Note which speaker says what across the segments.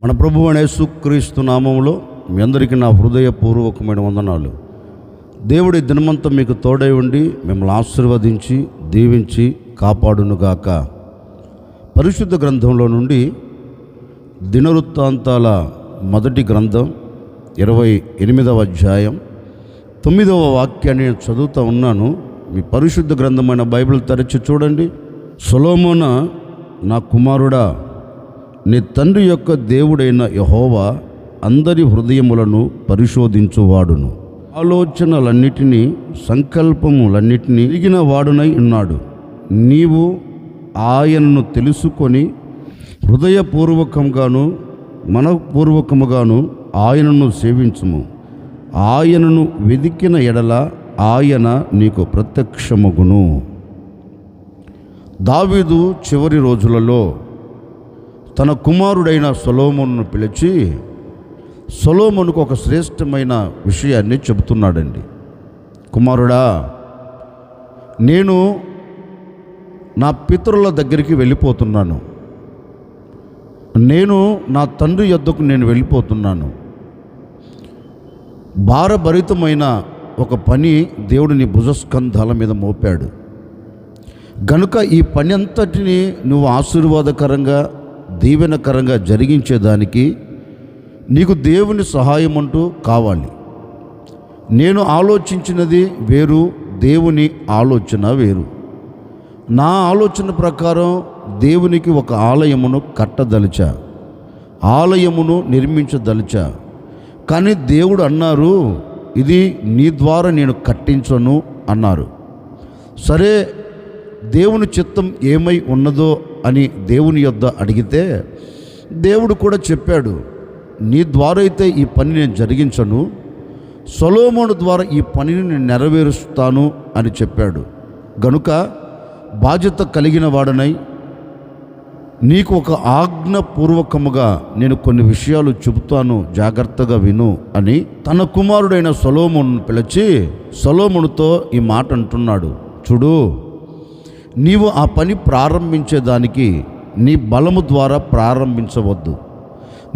Speaker 1: మన ప్రభువు అయిన యేసుక్రీస్తు నామములో మీ అందరికీ నా హృదయపూర్వకమైన వందనాలు. దేవుడి దినమంతా మీకు తోడై ఉండి మిమ్మల్ని ఆశీర్వదించి దీవించి కాపాడునుగాక. పరిశుద్ధ గ్రంథంలో నుండి దినవృత్తాంతాల మొదటి గ్రంథం 28వ అధ్యాయం 9వ వాక్యాన్ని నేను చదువుతూ ఉన్నాను. మీ పరిశుద్ధ గ్రంథమైన బైబిల్ తెరచి చూడండి. సొలొమోనా, నా కుమారుడా, నీ తండ్రి యొక్క దేవుడైన యెహోవా అందరి హృదయములను పరిశోధించువాడును, ఆలోచనలన్నిటినీ సంకల్పములన్నిటినీ ఎరిగిన వాడునై ఉన్నాడు. నీవు ఆయనను తెలుసుకొని హృదయపూర్వకంగాను మనఃపూర్వకముగాను ఆయనను సేవించుము. ఆయనను వెదికిన ఎడల ఆయన నీకు ప్రత్యక్షమగును. దావీదు చివరి రోజులలో తన కుమారుడైన సొలొమోనును పిలిచి సొలొమోనుకు ఒక శ్రేష్టమైన విషయాన్ని చెబుతున్నాడండి. కుమారుడా, నేను నా పితరుల దగ్గరికి వెళ్ళిపోతున్నాను. నేను నా తండ్రి యొద్దకు నేను వెళ్ళిపోతున్నాను. భారభరితమైన ఒక పని దేవుడు నీ భుజస్కంధాల మీద మోపాడు గనుక ఈ పని అంతటిని నువ్వు ఆశీర్వాదకరంగా దీవెనకరంగా జరిగించేదానికి నీకు దేవుని సహాయం అంటూ కావాలి. నేను ఆలోచించినది వేరు, దేవుని ఆలోచన వేరు. నా ఆలోచన ప్రకారం దేవునికి ఒక ఆలయమును కట్టదలిచా, ఆలయమును నిర్మించదలిచా. కానీ దేవుడు అన్నారు, ఇది నీ ద్వారా నేను కట్టించను అన్నారు. సరే, దేవుని చిత్తం ఏమై ఉన్నదో అని దేవుని యొద్ద అడిగితే దేవుడు కూడా చెప్పాడు, నీ ద్వారా అయితే ఈ పని నేను జరిగించను, సొలొమోను ద్వారా ఈ పనిని నేను నెరవేరుస్తాను అని చెప్పాడు. గనుక బాధ్యత కలిగిన వాడనై నీకు ఒక ఆజ్ఞపూర్వకముగా నేను కొన్ని విషయాలు చెబుతాను, జాగ్రత్తగా విను అని తన కుమారుడైన సొలొమోనును పిలిచి సొలొమోనుతో ఈ మాట అంటున్నాడు. చూడు, నీవు ఆ పని ప్రారంభించేదానికి నీ బలము ద్వారా ప్రారంభించవద్దు,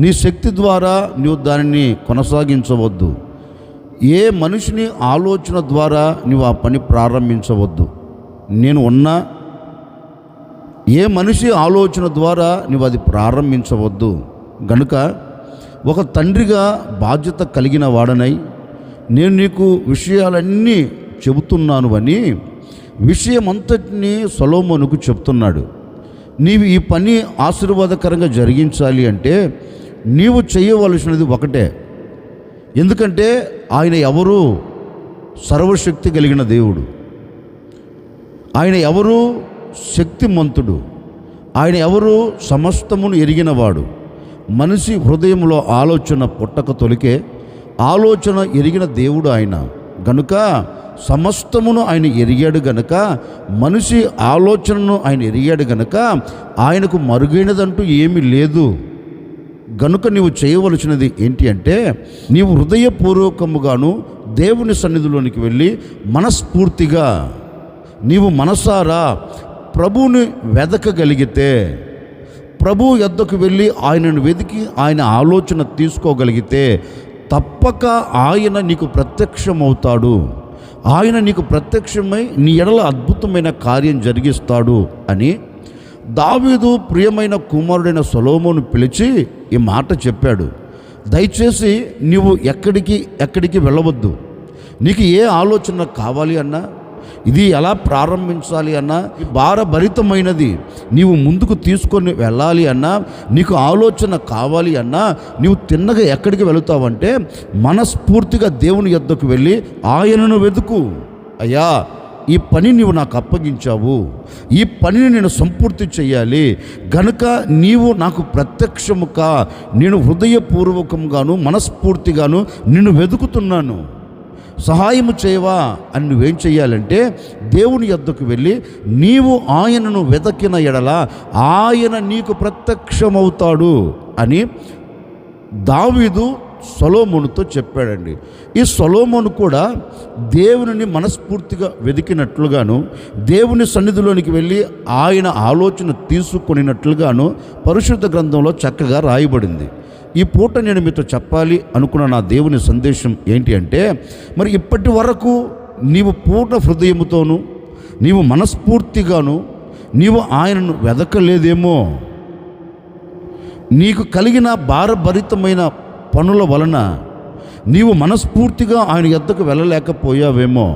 Speaker 1: నీ శక్తి ద్వారా నీవు దానిని కొనసాగించవద్దు, ఏ మనిషిని ఆలోచన ద్వారా నీవు ఆ పని ప్రారంభించవద్దు. నేను ఉన్నా ఏ మనిషి ఆలోచన ద్వారా నువ్వు అది ప్రారంభించవద్దు. గనుక ఒక తండ్రిగా బాధ్యత కలిగిన వాడనై నేను నీకు విషయాలన్నీ చెబుతున్నాను అని విషయమంతటినీ సొలొమోనుకు చెప్తున్నాడు. నీవు ఈ పని ఆశీర్వాదకరంగా జరిగించాలి అంటే నీవు చేయవలసినది ఒకటే. ఎందుకంటే ఆయన ఎవరు? సర్వశక్తి కలిగిన దేవుడు. ఆయన ఎవరు? శక్తిమంతుడు. ఆయన ఎవరు? సమస్తమును ఎరిగినవాడు. మనిషి హృదయంలో ఆలోచన పుట్టక తొలికే ఆలోచన ఎరిగిన దేవుడు ఆయన. గనుక సమస్తమును ఆయన ఎరిగాడు గనుక, మనిషి ఆలోచనను ఆయన ఎరిగాడు గనుక ఆయనకు మరుగైనదంటూ ఏమీ లేదు. గనుక నీవు చేయవలసినది ఏంటి అంటే నీవు హృదయపూర్వకముగాను దేవుని సన్నిధిలోనికి వెళ్ళి మనస్ఫూర్తిగా నీవు మనసారా ప్రభువుని వెదకగలిగితే, ప్రభు యొద్దకు వెళ్ళి ఆయనను వెతికి ఆయన ఆలోచన తీసుకోగలిగితే తప్పక ఆయన నీకు ప్రత్యక్షమవుతాడు. ఆయన నీకు ప్రత్యక్షమై నీ ఎడల అద్భుతమైన కార్యం జరిగిస్తాడు అని దావీదు ప్రియమైన కుమారుడైన సొలొమోను పిలిచి ఈ మాట చెప్పాడు. దయచేసి నీవు ఎక్కడికి వెళ్ళవద్దు. నీకు ఏ ఆలోచన కావాలి అన్నా, ఇది ఎలా ప్రారంభించాలి అన్నా, భారభరితమైనది నీవు ముందుకు తీసుకొని వెళ్ళాలి అన్నా, నీకు ఆలోచన కావాలి అన్నా, నీవు తిన్నగా ఎక్కడికి వెళుతావంటే మనస్ఫూర్తిగా దేవుని యొద్దకు వెళ్ళి ఆయనను వెతుకు. అయ్యా, ఈ పని నీవు నాకు అప్పగించావు, ఈ పనిని నేను సంపూర్తి చేయాలి గనుక నీవు నాకు ప్రత్యక్షముగా, నేను హృదయపూర్వకంగాను మనస్ఫూర్తిగాను నిన్ను వెతుకుతున్నాను, సహాయము చేయవా అని నువ్వేం చెయ్యాలంటే దేవుని యొద్దకు వెళ్ళి నీవు ఆయనను వెతకిన ఎడల ఆయన నీకు ప్రత్యక్షమవుతాడు అని దావీదు సొలొమోనుతో చెప్పాడండి. ఈ సొలొమోను కూడా దేవుని మనస్ఫూర్తిగా వెతికినట్లుగాను, దేవుని సన్నిధిలోనికి వెళ్ళి ఆయన ఆలోచన తీసుకొనినట్లుగాను పరిశుద్ధ గ్రంథంలో చక్కగా రాయబడింది. ఈ పూట నేను మీతో చెప్పాలి అనుకున్న నా దేవుని సందేశం ఏంటి అంటే, మరి ఇప్పటి వరకు నీవు పూర్ణ హృదయముతోనూ నీవు మనస్ఫూర్తిగాను నీవు ఆయనను వెదకలేదేమో. నీకు కలిగిన భారభరితమైన పనుల వలన నీవు మనస్ఫూర్తిగా ఆయన యొద్దకు వెళ్ళలేకపోయావేమో.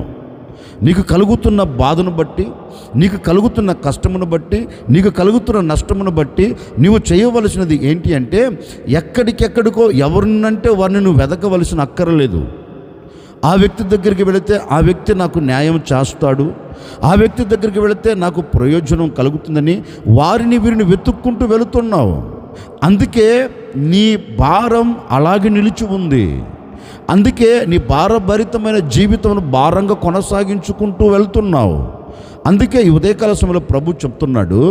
Speaker 1: నీకు కలుగుతున్న బాధను బట్టి, నీకు కలుగుతున్న కష్టమును బట్టి, నీకు కలుగుతున్న నష్టమును బట్టి నీవు చేయవలసినది ఏంటి అంటే, ఎక్కడికెక్కడికో ఎవరినంటే వారిని నువ్వు వెదకవలసిన అక్కరలేదు. ఆ వ్యక్తి దగ్గరికి వెళితే ఆ వ్యక్తి నాకు న్యాయం చేస్తాడు, ఆ వ్యక్తి దగ్గరికి వెళితే నాకు ప్రయోజనం కలుగుతుందని వారిని వీరిని వెతుక్కుంటూ వెళుతున్నావు. అందుకే నీ భారం అలాగే నిలిచి ఉంది. అందుకే నీ భారభరితమైన జీవితం భారంగా కొనసాగించుకుంటూ వెళ్తున్నావు. అందుకే ఈ ఉదయకాల సమయంలో ప్రభు చెప్తున్నాడు,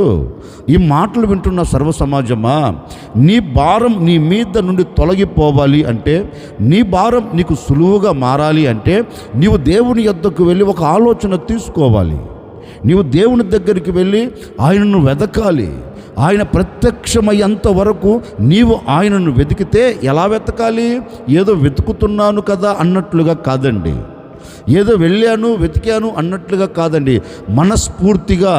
Speaker 1: ఈ మాటలు వింటున్న సర్వ సమాజమా, నీ భారం నీ మీద నుండి తొలగిపోవాలి అంటే, నీ భారం నీకు సులువుగా మారాలి అంటే, నీవు దేవుని యొద్దకు వెళ్ళి ఒక ఆలోచన తీసుకోవాలి. నీవు దేవుని దగ్గరికి వెళ్ళి ఆయనను వెతకాలి. ఆయన ప్రత్యక్షమయ్యేంత వరకు నీవు ఆయనను వెతికితే ఎలా వెతకాలి? ఏదో వెతుకుతున్నాను కదా అన్నట్లుగా కాదండి, ఏదో వెళ్ళాను వెతికాను అన్నట్లుగా కాదండి. మనస్ఫూర్తిగా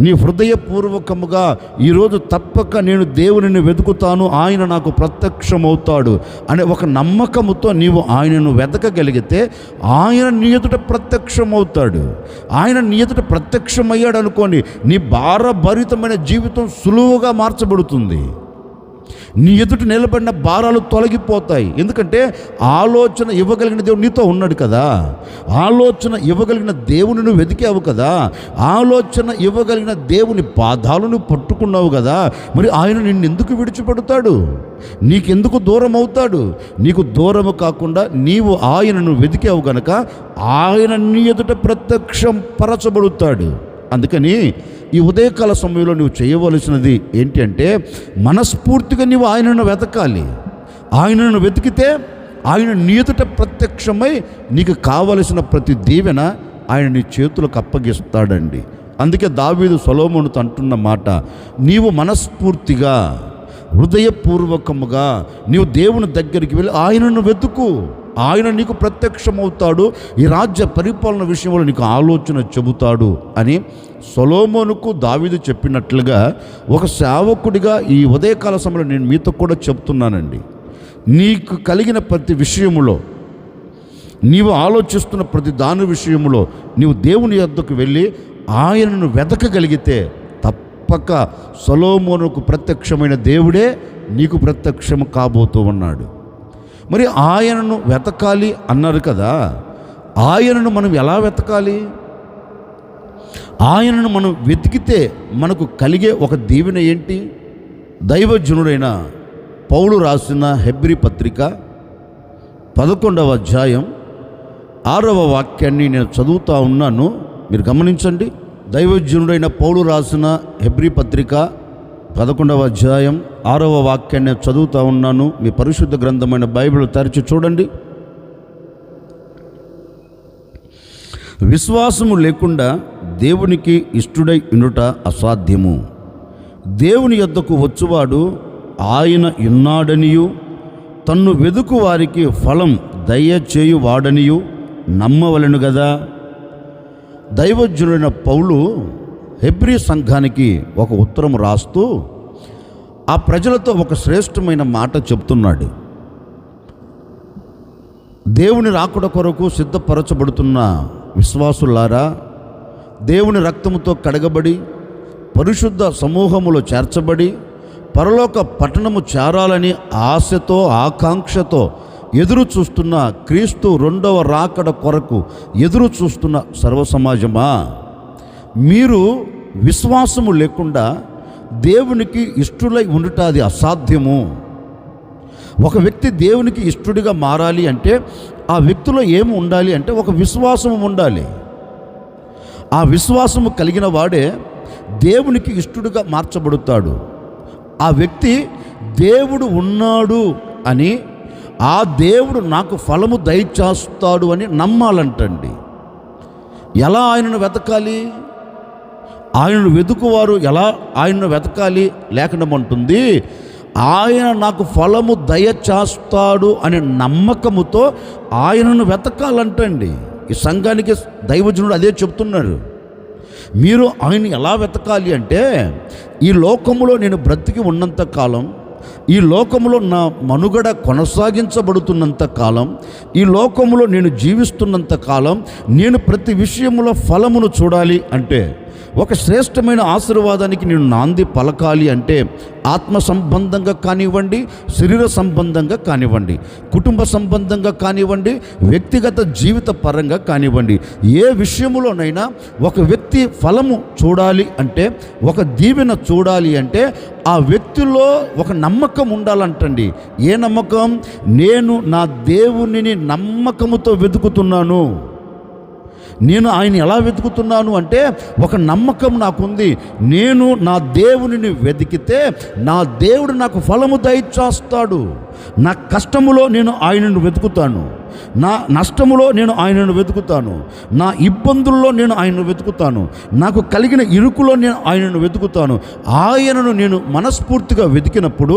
Speaker 1: నీ హృదయపూర్వకముగా ఈరోజు తప్పక నేను దేవునిని వెతుకుతాను, ఆయన నాకు ప్రత్యక్షమవుతాడు అనే ఒక నమ్మకముతో నీవు ఆయనను వెతకగలిగితే ఆయన నీ ఎదుట ప్రత్యక్షమవుతాడు. ఆయన నీ ఎదుట ప్రత్యక్షమయ్యాడు అనుకోండి, నీ భారభరితమైన జీవితం సులువుగా మార్చబడుతుంది. నీ ఎదుట నిలబడిన భారాలు తొలగిపోతాయి. ఎందుకంటే ఆలోచన ఇవ్వగలిగిన దేవుడు నీతో ఉన్నాడు కదా, ఆలోచన ఇవ్వగలిగిన దేవుని నువ్వు వెతికావు కదా, ఆలోచన ఇవ్వగలిగిన దేవుని పాదాలను పట్టుకున్నావు కదా. మరి ఆయన నిన్ను ఎందుకు విడిచిపెడతాడు? నీకెందుకు దూరం అవుతాడు? నీకు దూరము కాకుండా నీవు ఆయనను వెతికావు గనక ఆయన నీ ఎదుట ప్రత్యక్షం పరచబడుతాడు. అందుకని ఈ ఉదయకాల సమయంలో నువ్వు చేయవలసినది ఏంటి అంటే, మనస్ఫూర్తిగా నీవు ఆయనను వెతకాలి. ఆయనను వెతికితే ఆయన నీ ఎదుట ప్రత్యక్షమై నీకు కావలసిన ప్రతి దీవెన ఆయన నీ చేతులకు అప్పగిస్తాడండి. అందుకే దావీదు సొలొమోనుతో అంటున్న మాట, నీవు మనస్ఫూర్తిగా హృదయపూర్వకముగా నీవు దేవుని దగ్గరికి వెళ్ళి ఆయనను వెతుకు, ఆయన నీకు ప్రత్యక్షమవుతాడు, ఈ రాజ్య పరిపాలన విషయంలో నీకు ఆలోచన చెబుతాడు అని సొలొమోనుకు దావీదు చెప్పినట్లుగా ఒక సేవకుడిగా ఈ ఉదయకాల సమయంలో నేను మీతో కూడా చెప్తున్నానండి. నీకు కలిగిన ప్రతి విషయములో, నీవు ఆలోచిస్తున్న ప్రతి దాని విషయములో నీవు దేవుని యొద్దకు వెళ్ళి ఆయనను వెతకగలిగితే తప్పక సొలొమోనుకు ప్రత్యక్షమైన దేవుడే నీకు ప్రత్యక్షం కాబోతూ ఉన్నాడు. మరి ఆయనను వెతకాలి అన్నారు కదా, ఆయనను మనం ఎలా వెతకాలి? ఆయనను మనం వెతికితే మనకు కలిగే ఒక దీవెన ఏంటి? దైవజనుడైన పౌలు రాసిన హెబ్రీ పత్రిక 11వ అధ్యాయం 6వ వాక్యాన్ని నేను చదువుతూ ఉన్నాను, మీరు గమనించండి. దైవజనుడైన పౌలు రాసిన హెబ్రీ పత్రిక 11వ అధ్యాయం 6వ వాక్యాన్ని చదువుతూ ఉన్నాను. మీ పరిశుద్ధ గ్రంథమైన బైబిల్ తెరిచి చూడండి. విశ్వాసము లేకుండా దేవునికి ఇష్టుడై ఉండుట అసాధ్యము. దేవుని యొద్దకు వచ్చువాడు ఆయన ఉన్నాడనియు తన్ను వెదుకు వారికి ఫలం దయచేయువాడనియు నమ్మవలెను గదా. దైవజనుడైన పౌలు హెబ్రీ సంఘానికి ఒక ఉత్తరం రాస్తూ ఆ ప్రజలతో ఒక శ్రేష్టమైన మాట చెప్తున్నాడు. దేవుని రాకడ కొరకు సిద్ధపరచబడుతున్న విశ్వాసులారా, దేవుని రక్తముతో కడగబడి పరిశుద్ధ సమూహములో చేర్చబడి పరలోక పట్టణము చేరాలని ఆశతో ఆకాంక్షతో ఎదురు చూస్తున్న క్రీస్తు రెండవ రాకడ కొరకు ఎదురు చూస్తున్న సర్వసమాజమా, మీరు విశ్వాసము లేకుండా దేవునికి ఇష్టులై ఉండుట అది అసాధ్యము. ఒక వ్యక్తి దేవునికి ఇష్టుడిగా మారాలి అంటే ఆ వ్యక్తిలో ఏమి ఉండాలి అంటే ఒక విశ్వాసము ఉండాలి. ఆ విశ్వాసము కలిగిన వాడే దేవునికి ఇష్టుడిగా మార్చబడతాడు. ఆ వ్యక్తి దేవుడు ఉన్నాడు అని, ఆ దేవుడు నాకు ఫలము దయచేస్తాడు అని నమ్మాలంటండి. ఎలా ఆయనను వెతకాలి? ఆయనను వెతుకువారు ఎలా ఆయనను వెతకాలి లేఖనమంటుంది, ఆయన నాకు ఫలము దయచేస్తాడు అనే నమ్మకముతో ఆయనను వెతకాలంటండి. ఈ సంఘానికి దైవజనుడు అదే చెప్తున్నారు. మీరు ఆయన ఎలా వెతకాలి అంటే, ఈ లోకములో నేను బ్రతికి ఉన్నంత కాలం, ఈ లోకములో నా మనుగడ కొనసాగించబడుతున్నంత కాలం, ఈ లోకములో నేను జీవిస్తున్నంత కాలం నేను ప్రతి విషయంలో ఫలమును చూడాలి అంటే, ఒక శ్రేష్టమైన ఆశీర్వాదానికి నేను నాంది పలకాలి అంటే, ఆత్మ సంబంధంగా కానివ్వండి, శరీర సంబంధంగా కానివ్వండి, కుటుంబ సంబంధంగా కానివ్వండి, వ్యక్తిగత జీవిత పరంగా కానివ్వండి, ఏ విషయములోనైనా ఒక వ్యక్తి ఫలము చూడాలి అంటే, ఒక దీవెన చూడాలి అంటే ఆ వ్యక్తిలో ఒక నమ్మకం ఉండాలంటండి. ఏ నమ్మకం? నేను నా దేవునిని నమ్మకముతో వెతుకుతున్నాను. నేను ఆయన ఎలా వెతుకుతున్నాను అంటే, ఒక నమ్మకం నాకుంది. నేను నా దేవునిని వెతికితే నా దేవుడు నాకు ఫలము దయచేస్తాడు. నా కష్టములో నేను ఆయనను వెతుకుతాను, నా నష్టములో నేను ఆయనను వెతుకుతాను, నా ఇబ్బందుల్లో నేను ఆయనను వెతుకుతాను, నాకు కలిగిన ఇరుకులో నేను ఆయనను వెతుకుతాను. ఆయనను నేను మనస్ఫూర్తిగా వెతికినప్పుడు,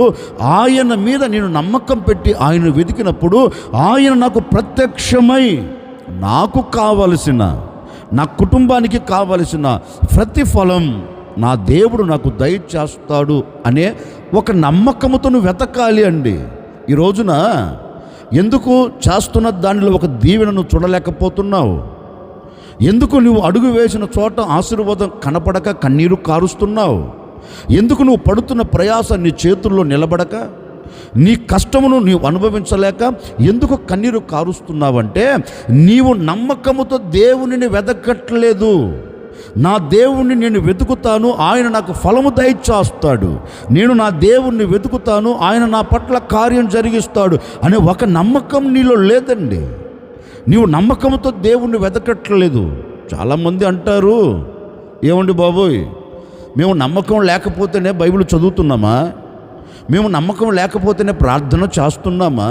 Speaker 1: ఆయన మీద నేను నమ్మకం పెట్టి ఆయనను వెతికినప్పుడు, ఆయన నాకు ప్రత్యక్షమై నాకు కావలసిన, నా కుటుంబానికి కావలసిన ప్రతిఫలం నా దేవుడు నాకు దయచేస్తాడు అనే ఒక నమ్మకముతో నువ్వు వెతకాలి అండి. ఈ రోజున ఎందుకు చేస్తున్న దానిలో ఒక దీవెనను చూడలేకపోతున్నావు? ఎందుకు నువ్వు అడుగు వేసిన చోట ఆశీర్వాదం కనపడక కన్నీరు కారుస్తున్నావు? ఎందుకు నువ్వు పడుతున్న ప్రయాస నీ చేతుల్లో నిలబడక, నీ కష్టమును నీవు అనుభవించలేక ఎందుకు కన్నీరు కారుస్తున్నావంటే, నీవు నమ్మకముతో దేవునిని వెతకట్లేదు. నా దేవుణ్ణి నేను వెతుకుతాను, ఆయన నాకు ఫలము దయచేస్తాడు, నేను నా దేవుణ్ణి వెతుకుతాను, ఆయన నా పట్ల కార్యం జరిగిస్తాడు అనే ఒక నమ్మకం నీలో లేదండి. నీవు నమ్మకంతో దేవుణ్ణి వెతకట్లేదు. చాలామంది అంటారు, ఏమండి బాబోయ్, మేము నమ్మకం లేకపోతేనే బైబిల్ చదువుతున్నామా? మేము నమ్మకం లేకపోతేనే ప్రార్థన చేస్తున్నామా?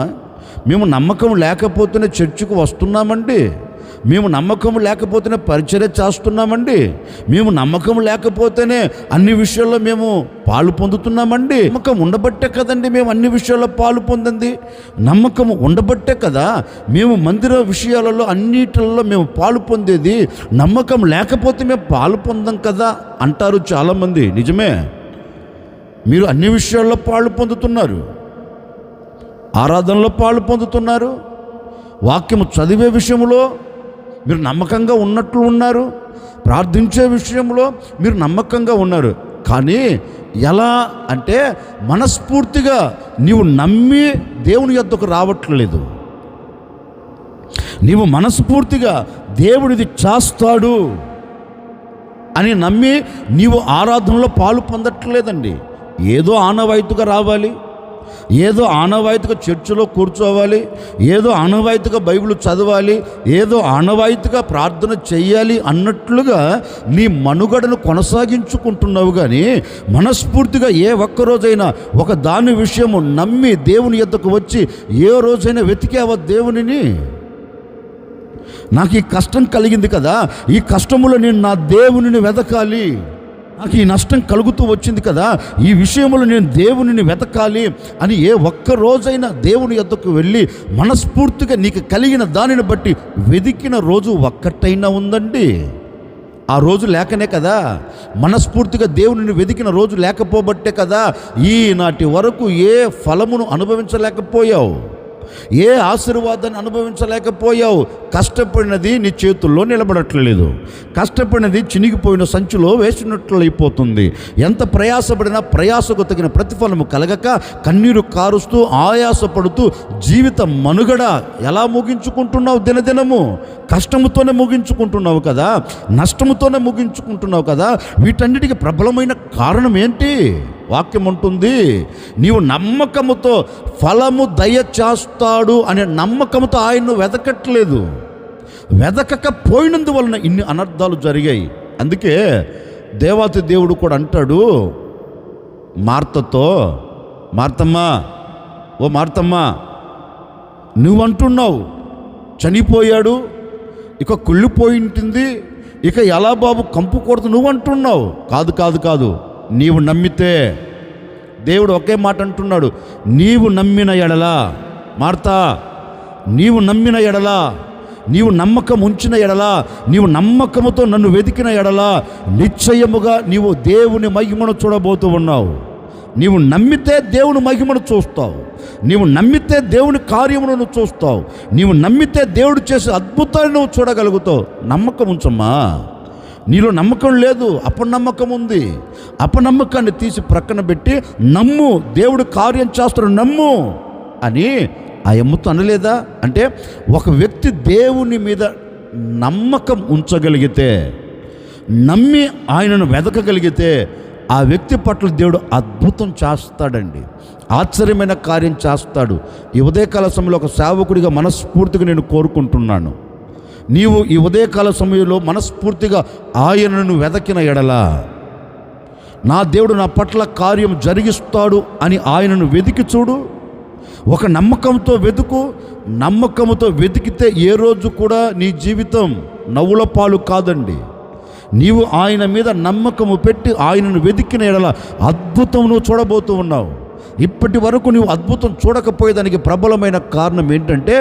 Speaker 1: మేము నమ్మకం లేకపోతేనే చర్చికి వస్తున్నామండి? మేము నమ్మకం లేకపోతేనే పరిచర్య చేస్తున్నామండి? మేము నమ్మకం లేకపోతేనే అన్ని విషయాల్లో మేము పాలు పొందుతున్నామండి? నమ్మకం ఉండబట్టే కదండి మేము అన్ని విషయాల్లో పాలు పొందింది. నమ్మకం ఉండబట్టే కదా మేము మందిర విషయాలలో అన్నిటిలో మేము పాలు పొందేది. నమ్మకం లేకపోతే మేము పాలు పొందాం కదా అంటారు చాలామంది. నిజమే, మీరు అన్ని విషయాల్లో పాలు పొందుతున్నారు, ఆరాధనలో పాలు పొందుతున్నారు, వాక్యము చదివే విషయంలో మీరు నమ్మకంగా ఉన్నట్లు ఉన్నారు, ప్రార్థించే విషయంలో మీరు నమ్మకంగా ఉన్నారు. కానీ ఎలా అంటే, మనస్ఫూర్తిగా నీవు నమ్మి దేవుని యొద్దకు రావట్లేదు. నీవు మనస్ఫూర్తిగా దేవుడిది చేస్తాడు అని నమ్మి నీవు ఆరాధనలో పాలు పొందట్లేదండి. ఏదో ఆనవాయితీగా రావాలి, ఏదో ఆనవాయితీగా చర్చిలో కూర్చోవాలి, ఏదో ఆనవాయితీగా బైబిల్ చదవాలి, ఏదో ఆనవాయితీగా ప్రార్థన చెయ్యాలి అన్నట్లుగా నీ మనుగడను కొనసాగించుకుంటున్నావు. కానీ మనస్ఫూర్తిగా ఏ ఒక్కరోజైనా ఒక దాని విషయము నమ్మి దేవుని యొద్దకు వచ్చి ఏ రోజైనా వెతికావా దేవునిని? నాకు ఈ కష్టం కలిగింది కదా, ఈ కష్టములో నేను నా దేవునిని వెతకాలి, నాకు ఈ నష్టం కలుగుతూ వచ్చింది కదా, ఈ విషయంలో నేను దేవునిని వెతకాలి అని ఏ ఒక్క రోజైనా దేవుని యొద్దకు వెళ్ళి మనస్ఫూర్తిగా నీకు కలిగిన దానిని బట్టి వెతికిన రోజు ఒక్కటైనా ఉందండి? ఆ రోజు లేకనే కదా, మనస్ఫూర్తిగా దేవునిని వెతికిన రోజు లేకపోబట్టే కదా ఈనాటి వరకు ఏ ఫలమును అనుభవించలేకపోయావు, ఏ ఆశీర్వాదాన్ని అనుభవించలేకపోయావు. కష్టపడినది నీ చేతుల్లో నిలబడట్లేదు, కష్టపడినది చినిగిపోయిన సంచిలో వేసినట్లు అయిపోతుంది. ఎంత ప్రయాసపడినా ప్రయాసకు తగిన ప్రతిఫలము కలగక కన్నీరు కారుస్తూ ఆయాసపడుతూ జీవిత మనుగడ ఎలా ముగించుకుంటున్నావు? దినదినము కష్టముతోనే ముగించుకుంటున్నావు కదా, నష్టముతోనే ముగించుకుంటున్నావు కదా. వీటన్నిటికీ ప్రబలమైన కారణం ఏంటి? వాక్యం ఉంటుంది, నీవు నమ్మకముతో ఫలము దయచేస్తాడు అనే నమ్మకంతో ఆయన్ను వెతకట్లేదు. వెతకకపోయినందువలన ఇన్ని అనర్థాలు జరిగాయి. అందుకే దేవాతి దేవుడు కూడా అంటాడు మార్తతో, మార్తమ్మా, ఓ మార్తమ్మా, నువ్వంటున్నావు చనిపోయాడు, ఇక కుళ్ళిపోయి ఉంటుంది, ఇక ఎలా బాబు కంపు కొడుతు నువ్వు అంటున్నావు. కాదు కాదు కాదు, నీవు నమ్మితే దేవుడు ఒకే మాట అంటున్నాడు, నీవు నమ్మిన ఎడలా, మార్తా నీవు నమ్మిన ఎడలా, నీవు నమ్మకం ఉంచిన ఎడలా, నీవు నమ్మకముతో నన్ను వెతికిన ఎడలా నిశ్చయముగా నీవు దేవుని మహిమను చూడబోతూ ఉన్నావు. నీవు నమ్మితే దేవుని మహిమను చూస్తావు, నీవు నమ్మితే దేవుని కార్యమును నువ్వు చూస్తావు, నీవు నమ్మితే దేవుడు చేసే అద్భుతాన్ని నువ్వు చూడగలుగుతావు. నమ్మకం ఉంచమ్మా. నీలో నమ్మకం లేదు, అపనమ్మకం ఉంది. అపనమ్మకాన్ని తీసి ప్రక్కన పెట్టి నమ్ము, దేవుడు కార్యం చేస్తాడు నమ్ము అని ఆ అమ్మతో అనలేదా? అంటే ఒక వ్యక్తి దేవుని మీద నమ్మకం ఉంచగలిగితే, నమ్మి ఆయనను వెతకగలిగితే ఆ వ్యక్తి పట్ల దేవుడు అద్భుతం చేస్తాడండి, ఆశ్చర్యమైన కార్యం చేస్తాడు. ఈ ఉదయకాల సమయంలో ఒక సేవకుడిగా మనస్ఫూర్తిగా నేను కోరుకుంటున్నాను, నీవు ఈ ఉదయకాల సమయంలో మనస్ఫూర్తిగా ఆయనను వెతకిన ఎడలా, నా దేవుడు నా పట్ల కార్యం జరిగిస్తాడు అని ఆయనను వెతికి చూడు. ఒక నమ్మకంతో వెతుకు. నమ్మకంతో వెతికితే ఏ రోజు కూడా నీ జీవితం నవ్వుల పాలు కాదండి. నీవు ఆయన మీద నమ్మకము పెట్టి ఆయనను వెతికిన ఎడల అద్భుతం నువ్వు చూడబోతూ ఉన్నావు. ఇప్పటి వరకు నువ్వు అద్భుతం చూడకపోయేదానికి ప్రబలమైన కారణం ఏంటంటే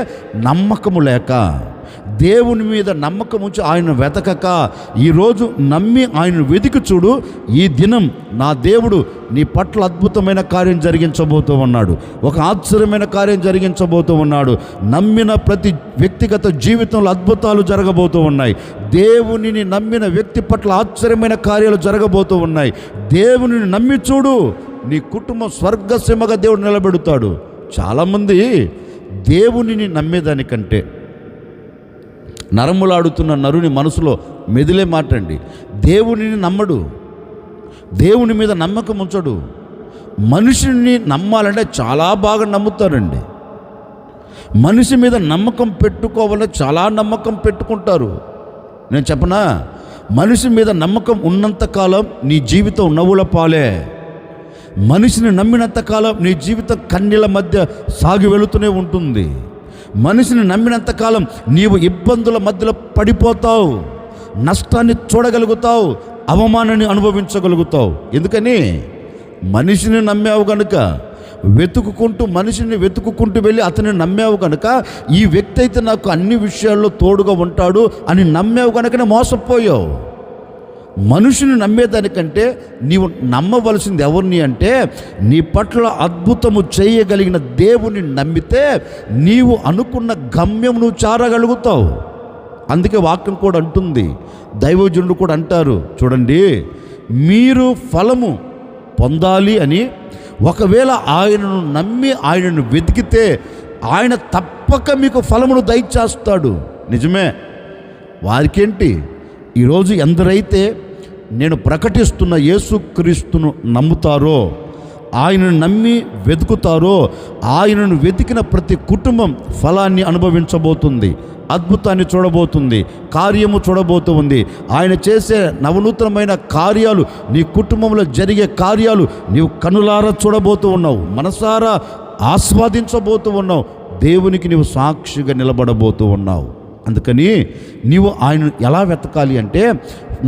Speaker 1: నమ్మకము లేక, దేవుని మీద నమ్మకం ఉంచి ఆయన వెతకక. ఈరోజు నమ్మి ఆయనను వెతికి చూడు. ఈ దినం నా దేవుడు నీ పట్ల అద్భుతమైన కార్యం జరిగించబోతూ ఉన్నాడు, ఒక ఆశ్చర్యమైన కార్యం జరిగించబోతూ ఉన్నాడు. నమ్మిన ప్రతి వ్యక్తిగత జీవితంలో అద్భుతాలు జరగబోతూ ఉన్నాయి. దేవునిని నమ్మిన వ్యక్తి పట్ల ఆశ్చర్యమైన కార్యాలు జరగబోతూ ఉన్నాయి. దేవునిని నమ్మి చూడు, నీ కుటుంబం స్వర్గసీమగా దేవుడు నిలబెడతాడు. చాలామంది దేవునిని నమ్మేదానికంటే నరములాడుతున్న నరుని మనసులో మెదిలే మాట అండి, దేవునిని నమ్మడు, దేవుని మీద నమ్మకం ఉంచడు. మనిషిని నమ్మాలంటే చాలా బాగా నమ్ముతారండి. మనిషి మీద నమ్మకం పెట్టుకోవాలంటే చాలా నమ్మకం పెట్టుకుంటారు. నేను చెప్పనా, మనిషి మీద నమ్మకం ఉన్నంతకాలం నీ జీవితం నవ్వుల పాలే. మనిషిని నమ్మినంతకాలం నీ జీవితం కన్నీళ్ళ మధ్య సాగి వెళుతూనే ఉంటుంది. మనిషిని నమ్మినంతకాలం నీవు ఇబ్బందుల మధ్యలో పడిపోతావు, నష్టాన్ని చూడగలుగుతావు, అవమానాన్ని అనుభవించగలుగుతావు. ఎందుకని? మనిషిని నమ్మావు కనుక, మనిషిని వెతుక్కుంటూ వెళ్ళి అతన్ని నమ్మావు కనుక, ఈ వ్యక్తి అయితే నాకు అన్ని విషయాల్లో తోడుగా ఉంటాడు అని నమ్మావు కనుకనే మోసపోయావు. మనుషుని నమ్మేదానికంటే నీవు నమ్మవలసింది ఎవరిని అంటే, నీ పట్ల అద్భుతము చేయగలిగిన దేవుని నమ్మితే నీవు అనుకున్న గమ్యం నువ్వు చేరగలుగుతావు. అందుకే వాక్యం కూడా అంటుంది, దైవజనుడు కూడా అంటారు చూడండి, మీరు ఫలము పొందాలి అని ఒకవేళ ఆయనను నమ్మి ఆయనను వెతికితే ఆయన తప్పక మీకు ఫలమును దయచేస్తాడు. నిజమే. వారికేంటి? ఈరోజు ఎందరైతే నేను ప్రకటిస్తున్న యేసుక్రీస్తును నమ్ముతారో, ఆయనను నమ్మి వెతుకుతారో, ఆయనను వెతికిన ప్రతి కుటుంబం ఫలాన్ని అనుభవించబోతుంది, అద్భుతాన్ని చూడబోతుంది, కార్యము చూడబోతుంది. ఆయన చేసే నవనూతనమైన కార్యాలు, నీ కుటుంబంలో జరిగే కార్యాలు నీవు కనులారా చూడబోతూ ఉన్నావు, మనసారా ఆస్వాదించబోతూ ఉన్నావు, దేవునికి నీవు సాక్షిగా నిలబడబోతూ ఉన్నావు. అందుకని నీవు ఆయన ఎలా వెతకాలి అంటే,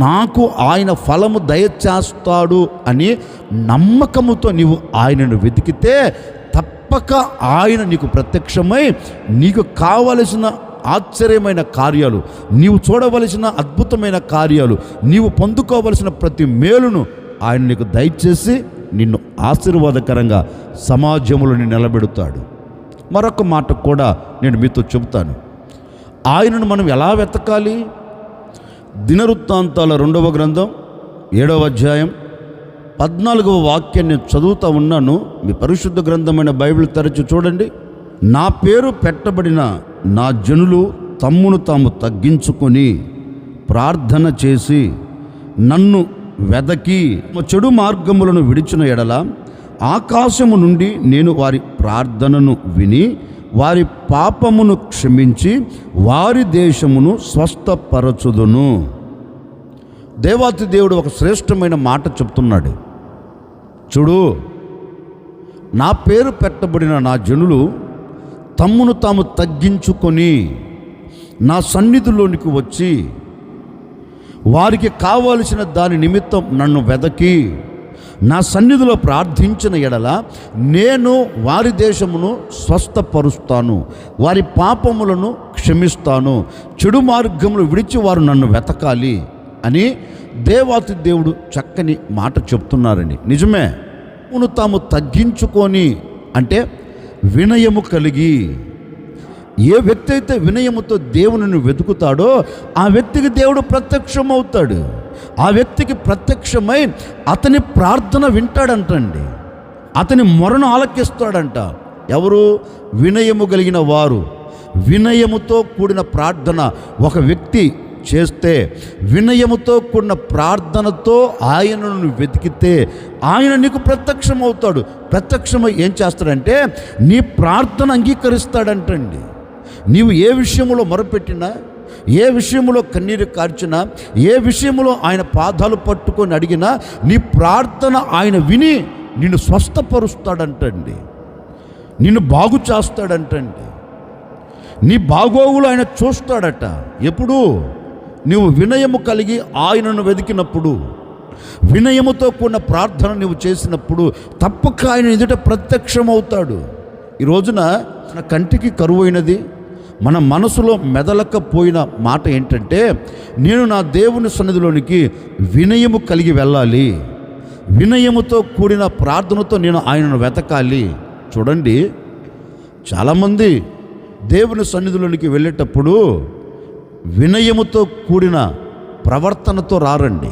Speaker 1: నాకు ఆయన ఫలము దయచేస్తాడు అని నమ్మకముతో నీవు ఆయనను వెతికితే తప్పక ఆయన నీకు ప్రత్యక్షమై నీకు కావలసిన ఆశ్చర్యమైన కార్యాలు, నీవు చూడవలసిన అద్భుతమైన కార్యాలు, నీవు పొందుకోవలసిన ప్రతి మేలును ఆయన నీకు దయచేసి నిన్ను ఆశీర్వాదకరంగా సమాజంలో నిలబెడతాడు. మరొక మాట కూడా నేను మీతో చెబుతాను. ఆయనను మనం ఎలా వెతకాలి? దినవృత్తాంతాల 2వ గ్రంథం 7వ అధ్యాయం 14వ వాక్యాన్ని చదువుతూ ఉన్నాను. మీ పరిశుద్ధ గ్రంథమైన బైబిల్ తెరచి చూడండి. నా పేరు పెట్టబడిన నా జనులు తమ్మును తాము తగ్గించుకొని ప్రార్థన చేసి నన్ను వెదకి చెడు మార్గములను విడిచిన ఎడల ఆకాశము నుండి నేను వారి ప్రార్థనను విని వారి పాపమును క్షమించి వారి దేశమును స్వస్థపరచుదును. దేవాతి దేవుడు ఒక శ్రేష్టమైన మాట చెప్తున్నాడు. చూడు, నా పేరు పెట్టబడిన నా జనులు తమ్మును తాము తగ్గించుకొని నా సన్నిధిలోనికి వచ్చి వారికి కావలసిన దాని నిమిత్తం నన్ను వెదకి నా సన్నిధిలో ప్రార్థించిన ఎడల నేను వారి దేశమును స్వస్థపరుస్తాను, వారి పాపములను క్షమిస్తాను, చెడు మార్గములు విడిచి వారు నన్ను వెతకాలి అని దేవాతి దేవుడు చక్కని మాట చెప్తున్నారండి. నిజమే, తాము తగ్గించుకొని అంటే వినయము కలిగి, ఏ వ్యక్తి అయితే వినయముతో దేవునిని వెతుకుతాడో ఆ వ్యక్తికి దేవుడు ప్రత్యక్షమవుతాడు. ఆ వ్యక్తికి ప్రత్యక్షమై అతని ప్రార్థన వింటాడంటండి, అతని మొరను ఆలకిస్తాడంట. ఎవరు? వినయము కలిగిన వారు. వినయముతో కూడిన ప్రార్థన ఒక వ్యక్తి చేస్తే, వినయముతో కూడిన ప్రార్థనతో ఆయనను వెతికితే ఆయన నీకు ప్రత్యక్షమవుతాడు. ప్రత్యక్షమై ఏం చేస్తాడంటే నీ ప్రార్థన అంగీకరిస్తాడంటండి. నీవు ఏ విషయంలో మొరపెట్టినా, ఏ విషయంలో కన్నీరు కార్చినా, ఏ విషయంలో ఆయన పాదాలు పట్టుకొని అడిగినా నీ ప్రార్థన ఆయన విని నిన్ను స్వస్థపరుస్తాడంటండి, నిన్ను బాగు చేస్తాడంటండి. నీ బాగోగులు ఆయన చూస్తాడట. ఎప్పుడు? నీవు వినయము కలిగి ఆయనను వెతికినప్పుడు, వినయముతో కూడిన ప్రార్థన నువ్వు చేసినప్పుడు తప్పక ఆయన ఎదుట ప్రత్యక్షమవుతాడు. ఈ రోజున మన కంటికి కరువైనది, మన మనసులో మెదలకపోయిన మాట ఏంటంటే, నేను నా దేవుని సన్నిధిలోనికి వినయము కలిగి వెళ్ళాలి, వినయముతో కూడిన ప్రార్థనతో నేను ఆయనను వెతకాలి. చూడండి, చాలామంది దేవుని సన్నిధిలోనికి వెళ్ళేటప్పుడు వినయముతో కూడిన ప్రవర్తనతో రారండి.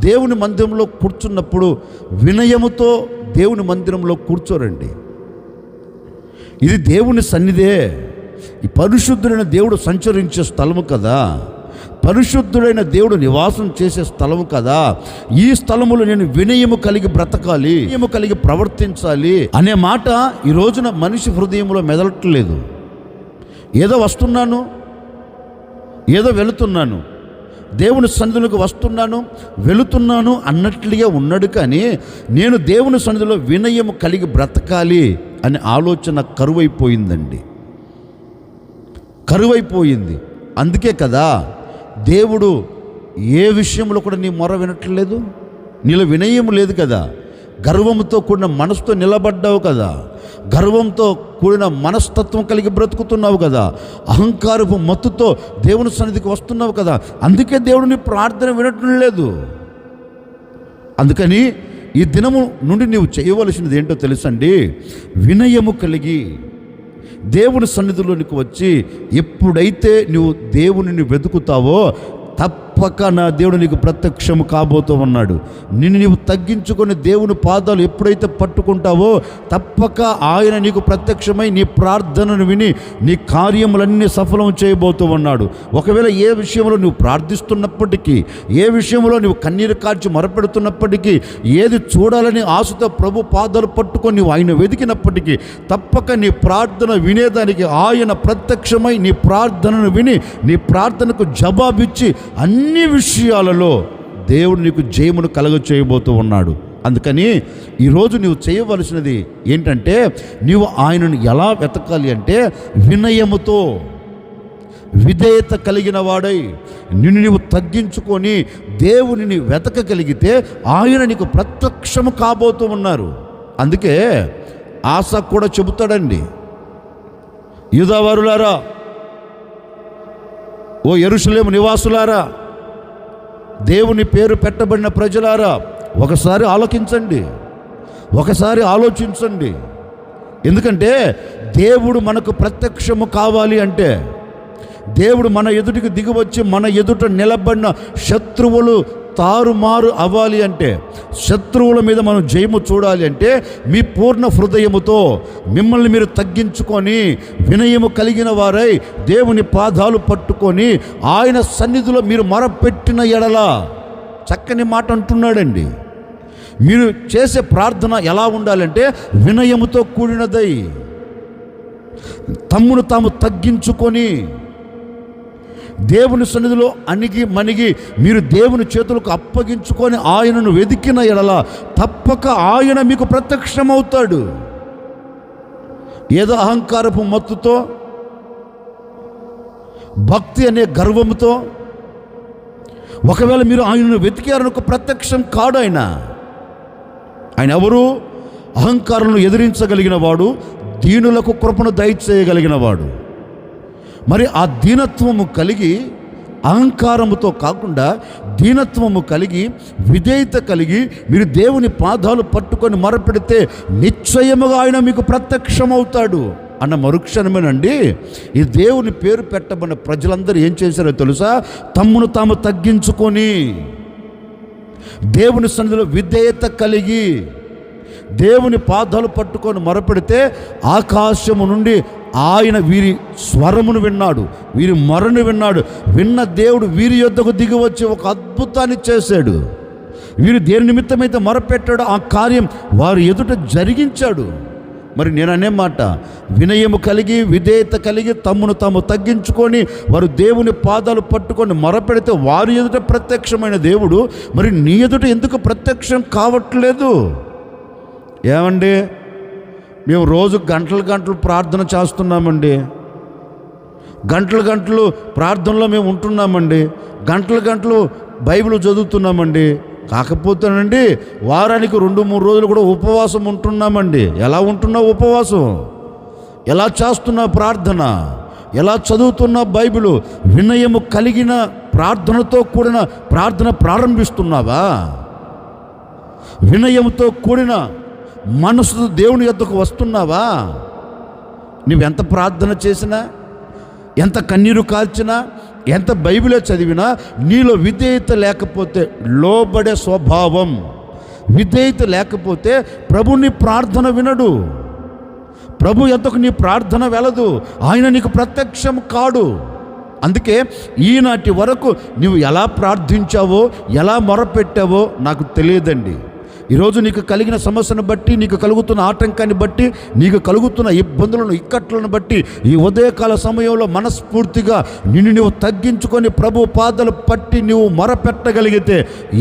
Speaker 1: దేవుని మందిరంలో కూర్చున్నప్పుడు వినయముతో దేవుని మందిరంలో కూర్చోరండి. ఇది దేవుని సన్నిధే, ఈ పరిశుద్ధుడైన దేవుడు సంచరించే స్థలము కదా, పరిశుద్ధుడైన దేవుడు నివాసం చేసే స్థలము కదా. ఈ స్థలములో నేను వినయము కలిగి బ్రతకాలి, వినయము కలిగి ప్రవర్తించాలి అనే మాట ఈ రోజున మనిషి హృదయంలో మెదలట్లేదు. ఏదో వస్తున్నాను, ఏదో వెళుతున్నాను, దేవుని సన్నిధిలోకి వస్తున్నాను వెళుతున్నాను అన్నట్లుగా ఉన్నాడు. కానీ నేను దేవుని సన్నిధిలో వినయము కలిగి బ్రతకాలి అనే ఆలోచన కరువైపోయిందండి, కరువైపోయింది. అందుకే కదా దేవుడు ఏ విషయంలో కూడా నీ మొర వినట్లేదు. నీలో వినయం లేదు కదా, గర్వంతో కూడిన మనసుతో నిలబడ్డావు కదా, గర్వంతో కూడిన మనస్తత్వం కలిగి బ్రతుకుతున్నావు కదా, అహంకారపు మత్తుతో దేవుని సన్నిధికి వస్తున్నావు కదా. అందుకే దేవుడు నీ ప్రార్థన వినటం లేదు. అందుకని ఈ దినము నుండి నీవు చేయవలసినది ఏంటో తెలుసండి, వినయము కలిగి దేవుని సన్నిధిలోనికి వచ్చి ఎప్పుడైతే నువ్వు దేవునిని వెతుకుతావో తప్పక నా దేవుడు నీకు ప్రత్యక్షము కాబోతూ ఉన్నాడు. నిన్ను నీవు తగ్గించుకొని దేవుని పాదాలు ఎప్పుడైతే పట్టుకుంటావో తప్పక ఆయన నీకు ప్రత్యక్షమై నీ ప్రార్థనను విని నీ కార్యములన్నీ సఫలం చేయబోతూ ఉన్నాడు. ఒకవేళ ఏ విషయంలో నువ్వు ప్రార్థిస్తున్నప్పటికీ, ఏ విషయంలో నువ్వు కన్నీరు కార్చి మొరపెడుతున్నప్పటికీ, ఏది చూడాలని ఆశతో ప్రభు పాదాలు పట్టుకొని నువ్వు ఆయన వెతికినప్పటికీ తప్పక నీ ప్రార్థన వినేదానికి ఆయన ప్రత్యక్షమై నీ ప్రార్థనను విని నీ ప్రార్థనకు జవాబిచ్చి అన్ని విషయాలలో దేవుడు నీకు జయమును కలుగ చేయబోతూ ఉన్నాడు. అందుకని ఈరోజు నీవు చేయవలసినది ఏంటంటే, నీవు ఆయనను ఎలా వెతకాలి అంటే వినయముతో, విధేయత కలిగిన వాడై నిన్ను నీవు తగ్గించుకొని దేవునిని వెతకగలిగితే ఆయన నీకు ప్రత్యక్షము కాబోతూ ఉన్నారు. అందుకే ఆశ కూడా చెబుతాడండి, యూదావారులారా, ఓ యెరూషలేము నివాసులారా, దేవుని పేరు పెట్టబడిన ప్రజలారా, ఒకసారి ఆలోకించండి, ఒకసారి ఆలోచించండి. ఎందుకంటే దేవుడు మనకు ప్రత్యక్షము కావాలి అంటే, దేవుడు మన ఎదుటికి దిగివచ్చి మన ఎదుట నిలబడిన శత్రువులు తారుమారు అవ్వాలి అంటే, శత్రువుల మీద మనం జయము చూడాలి అంటే మీ పూర్ణ హృదయముతో మిమ్మల్ని మీరు తగ్గించుకొని వినయము కలిగిన వారై దేవుని పాదాలు పట్టుకొని ఆయన సన్నిధిలో మీరు మొరపెట్టిన ఎడల, చక్కని మాట అంటున్నాడండి. మీరు చేసే ప్రార్థన ఎలా ఉండాలంటే వినయముతో కూడినదై, తమ్మును తాము తగ్గించుకొని దేవుని సన్నిధిలో అణిగి మణిగి మీరు దేవుని చేతులకు అప్పగించుకొని ఆయనను వెతికిన ఎడల తప్పక ఆయన మీకు ప్రత్యక్షమవుతాడు. ఏదో అహంకారపు మత్తుతో, భక్తి అనే గర్వంతో, ఒకవేళ మీరు ఆయనను వెతికారనుకో ప్రత్యక్షం కాడు. ఆయన ఎవరు? అహంకారులను ఎదిరించగలిగిన వాడు, దీనులకు కృపను దయచేయగలిగిన వాడు. మరి ఆ దీనత్వము కలిగి, అహంకారముతో కాకుండా దీనత్వము కలిగి, విధేయత కలిగి మీరు దేవుని పాదాలు పట్టుకొని మొరపెడితే నిశ్చయముగా ఆయన మీకు ప్రత్యక్షమవుతాడు అన్న మరుక్షణమేనండి ఈ దేవుని పేరు పెట్టబడిన ప్రజలందరూ ఏం చేశారో తెలుసా? తమ్మును తాము తగ్గించుకొని దేవుని సన్నిధిలో విధేయత కలిగి దేవుని పాదాలు పట్టుకొని మొరపెడితే ఆకాశము నుండి ఆయన వీరి స్వరమును విన్నాడు, వీరి మొరను విన్నాడు. విన్న దేవుడు వీరి యొద్దకు దిగి వచ్చి ఒక అద్భుతాన్ని చేశాడు. వీరు దేని నిమిత్తమైతే మొరపెట్టాడో ఆ కార్యం వారి ఎదుట జరిగించాడు. మరి నేను అనే మాట, వినయము కలిగి విధేయత కలిగి తమ్మును తాము తగ్గించుకొని వారు దేవుని పాదాలు పట్టుకొని మొరపెడితే వారి ఎదుట ప్రత్యక్షమైన దేవుడు మరి నీ ఎదుట ఎందుకు ప్రత్యక్షం కావట్లేదు? ఏమండి, మేము రోజు గంటలు గంటలు ప్రార్థన చేస్తున్నామండి, గంటలు గంటలు ప్రార్థనలో మేము ఉంటున్నామండి, గంటలు గంటలు బైబిల్ చదువుతున్నామండి. కాకపోతేనండి వారానికి 2-3 రోజులు కూడా ఉపవాసం ఉంటున్నామండి. ఎలా ఉంటున్నావు ఉపవాసం? ఎలా చేస్తున్నావు ప్రార్థన? ఎలా చదువుతున్నా బైబిల్? వినయము కలిగిన ప్రార్థనతో కూడిన ప్రార్థన ప్రారంభిస్తున్నావా? వినయంతో కూడిన మనసుతో దేవుని యొద్దకు వస్తున్నావా? నువ్వెంత ప్రార్థన చేసినా, ఎంత కన్నీరు కాల్చినా, ఎంత బైబిలే చదివినా నీలో విధేయత లేకపోతే, లోబడే స్వభావం, విధేయత లేకపోతే ప్రభు నీ ప్రార్థన వినడు, ప్రభు యొద్దకు నీ ప్రార్థన వెళ్ళదు, ఆయన నీకు ప్రత్యక్షం కాడు. అందుకే ఈనాటి వరకు నువ్వు ఎలా ప్రార్థించావో, ఎలా మొరపెట్టావో నాకు తెలియదండి. ఈరోజు నీకు కలిగిన సమస్యను బట్టి, నీకు కలుగుతున్న ఆటంకాన్ని బట్టి, నీకు కలుగుతున్న ఇబ్బందులను, ఇక్కట్లను బట్టి ఈ ఉదయకాల సమయంలో మనస్ఫూర్తిగా నిన్ను నువ్వు తగ్గించుకొని ప్రభు పాదాలు పట్టి నువ్వు మొరపెట్టగలిగితే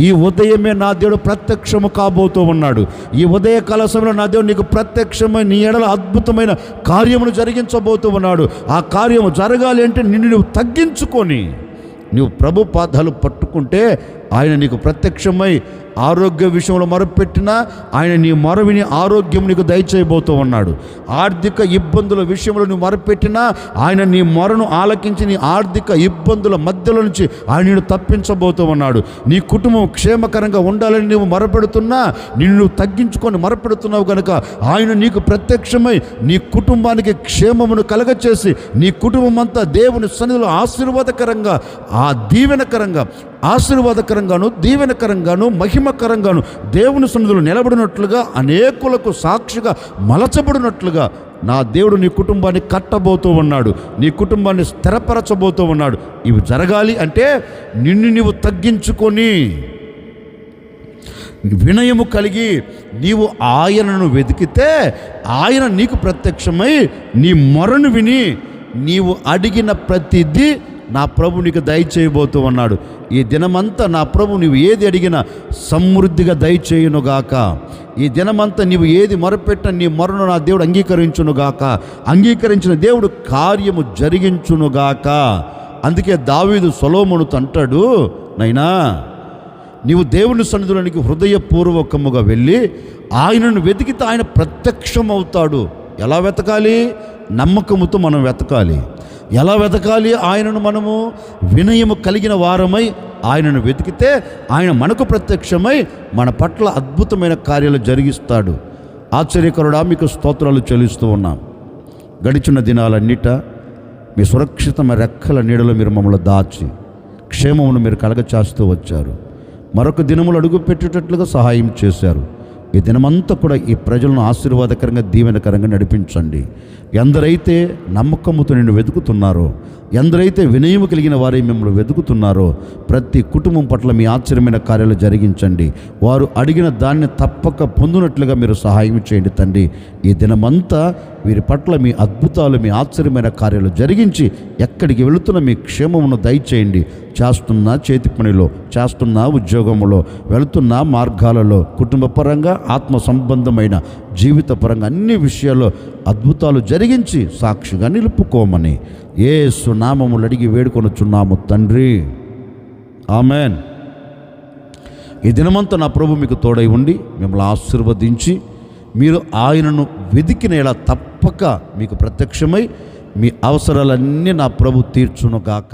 Speaker 1: ఈ ఉదయమే నా దేవుడు ప్రత్యక్షము కాబోతూ ఉన్నాడు. ఈ ఉదయకాల సమయంలో నా దేవుడు నీకు ప్రత్యక్షమై నీ ఎడల అద్భుతమైన కార్యమును జరిగించబోతూ ఉన్నాడు. ఆ కార్యము జరగాలి అంటే నిన్ను నువ్వు తగ్గించుకొని నువ్వు ప్రభు పాదాలు పట్టుకుంటే ఆయన నీకు ప్రత్యక్షమై ఆరోగ్య విషయంలో మొరపెట్టినా ఆయన నీ మొరవిని ఆరోగ్యం నీకు దయచేయబోతూ ఉన్నాడు. ఆర్థిక ఇబ్బందుల విషయంలో నువ్వు మొరపెట్టినా ఆయన నీ మొరను ఆలకించి నీ ఆర్థిక ఇబ్బందుల మధ్యలో నుంచి ఆయన నిన్ను తప్పించబోతూ ఉన్నాడు. నీ కుటుంబం క్షేమకరంగా ఉండాలని నువ్వు మొరపెడుతున్నా, నిన్ను తగ్గించుకొని మొరపెడుతున్నావు కనుక ఆయన నీకు ప్రత్యక్షమై నీ కుటుంబానికి క్షేమమును కలగచేసి నీ కుటుంబం అంతా దేవుని సన్నిధిలో ఆశీర్వాదకరంగా, ఆ దీవెనకరంగా, ఆశీర్వాదకరంగాను, దీవెనకరంగాను, మహిమకరంగాను దేవుని సన్నిధిలో నిలబడినట్లుగా, అనేకులకు సాక్షిగా మలచబడినట్లుగా నా దేవుడు నీ కుటుంబాన్ని కట్టబోతూ ఉన్నాడు, నీ కుటుంబాన్ని స్థిరపరచబోతూ ఉన్నాడు. ఇవి జరగాలి అంటే నిన్ను నీవు తగ్గించుకొని వినయము కలిగి నీవు ఆయనను వెతికితే ఆయన నీకు ప్రత్యక్షమై నీ మొరను విని నీవు అడిగిన ప్రతిదీ నా ప్రభు నీకు దయచేయబోతూ ఉన్నాడు. ఈ దినమంతా నా ప్రభు నీవు ఏది అడిగినా సమృద్ధిగా దయచేయునుగాక. ఈ దినమంతా నీవు ఏది మొరపెట్టిన నీ మొరను నా దేవుడు అంగీకరించునుగాక. అంగీకరించిన దేవుడు కార్యము జరిగించునుగాక. అందుకే దావీదు సొలొమోనుతో అంటాడు, నైనా నీవు దేవుని సన్నిధిలోనికి హృదయపూర్వకముగా వెళ్ళి ఆయనను వెతికితే ఆయన ప్రత్యక్షమవుతాడు. ఎలా వెతకాలి? నమ్మకముతో మనం వెతకాలి. ఎలా వెతకాలి? ఆయనను మనము వినయము కలిగిన వారమై ఆయనను వెతికితే ఆయన మనకు ప్రత్యక్షమై మన పట్ల అద్భుతమైన కార్యాలు జరిగిస్తాడు. ఆశ్చర్యకరుడా, మీకు స్తోత్రాలు చెల్లిస్తూ ఉన్నాం. గడిచిన దినాలన్నిట మీ సురక్షితమైన రెక్కల నీడలో మీరు మమ్మల్ని దాచి క్షేమమును మీరు కలగచేస్తూ వచ్చారు. మరొక దినములు అడుగు పెట్టేటట్లుగా సహాయం చేశారు. ఈ దినమంతా కూడా ఈ ప్రజలను ఆశీర్వాదకరంగా, దీవెనకరంగా నడిపించండి. ఎందరైతే నమ్మకముతో నిన్ను వెతుకుతున్నారో, ఎందరైతే వినయము కలిగిన వారే మిమ్మల్ని వెతుకుతున్నారో ప్రతి కుటుంబం పట్ల మీ ఆశ్చర్యమైన కార్యాలు జరిగించండి. వారు అడిగిన దాన్ని తప్పక పొందినట్లుగా మీరు సహాయం చేయండి తండ్రి. ఈ దినమంతా వీరి పట్ల మీ అద్భుతాలు, మీ ఆశ్చర్యమైన కార్యాలు జరిగించి ఎక్కడికి వెళుతున్న మీ క్షేమమును దయచేయండి. చేస్తున్న చేతి పనిలో, చేస్తున్న ఉద్యోగంలో, వెళుతున్న మార్గాలలో, కుటుంబ పరంగా, ఆత్మ సంబంధమైన జీవిత పరంగా అన్ని విషయాల్లో అద్భుతాలు జరిగించి సాక్షిగా నిలుపుకోమని యేసు నామములు అడిగి వేడుకొనుచున్నాము తండ్రి. ఆమెన్. ఈ దినమంతా నా ప్రభు మీకు తోడై ఉండి మిమ్మల్ని ఆశీర్వదించి మీరు ఆయనను వెదికిన ఎలా తప్పక మీకు ప్రత్యక్షమై మీ అవసరాలన్నీ నా ప్రభు తీర్చునుగాక.